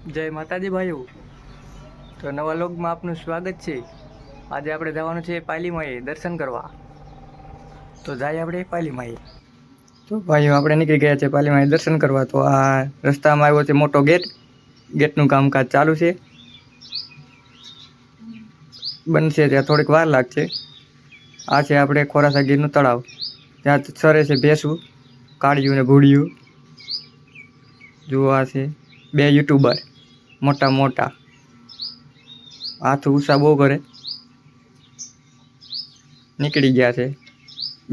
જય માતાજી ભાઈઓ, તો નવા લોગમાં આપનું સ્વાગત છે। આજે આપણે જવાનું છે પાલીમાએ દર્શન કરવા। તો જાય આપણે પાલીમાએ। તો ભાઈઓ આપણે નીકળી ગયા છે પાલીમાએ દર્શન કરવા। તો આ રસ્તામાં આવ્યો છે મોટો ગેટનું કામકાજ ચાલુ છે, બનશે ત્યાં થોડીક વાર લાગશે। આ છે આપણે ખોરાસા ગીરનું તળાવ, ત્યાં સરે છે ભેંસું, કાળિયું ને ભૂડિયું। જુઓ આ છે બે યુટ્યુબર મોટા મોટા, હાથ ઊંચા બહુ કરે, નીકળી ગયા છે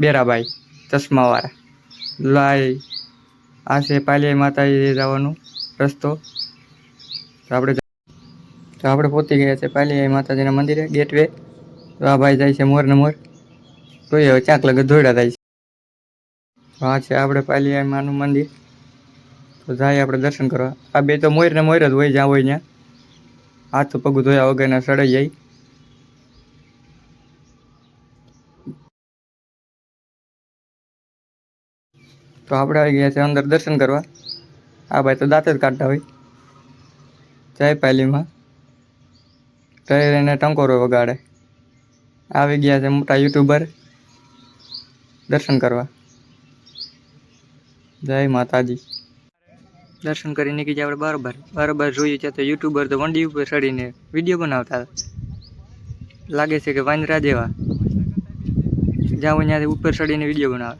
બેરાભાઈ ચશ્માવાળા। લાય આ છે પાલી માતાજી જવાનો રસ્તો। તો આપણે પહોંચી ગયા છે પાલી માતાજીના મંદિરે ગેટવે। તો આ ભાઈ જાય છે મોર ને મોર, તો હવે ક્યાંક લગે દોડ્યા જાય છે। આ છે આપણે પાલી માનું મંદિર। તો જાય આપણે દર્શન કરવા। આ બે તો મોર ને મોર જ હોય, જ્યાં હોય ત્યાં હાથ પગ ધોયા વગરના સડાઈ જાય। તો આપણે આવી ગયા છે અંદર દર્શન કરવા। આ ભાઈ તો દાંત જ કાઢતા હોય। જય પાલીમાં ટ્રેન એને ટંકોરો વગાડે। આવી ગયા છે મોટા યુટ્યુબર દર્શન કરવા। જય માતાજી। દર્શન કરી નીકળી જાય આપણે બરાબર જોઈએ છે તો યુટ્યુબર તો વંડી ઉપર ચડીને વિડીયો બનાવતા લાગે છે કે વાંદરા જેવા, જ્યાં હોય ત્યાંથી ઉપર ચડીને વિડીયો બનાવે।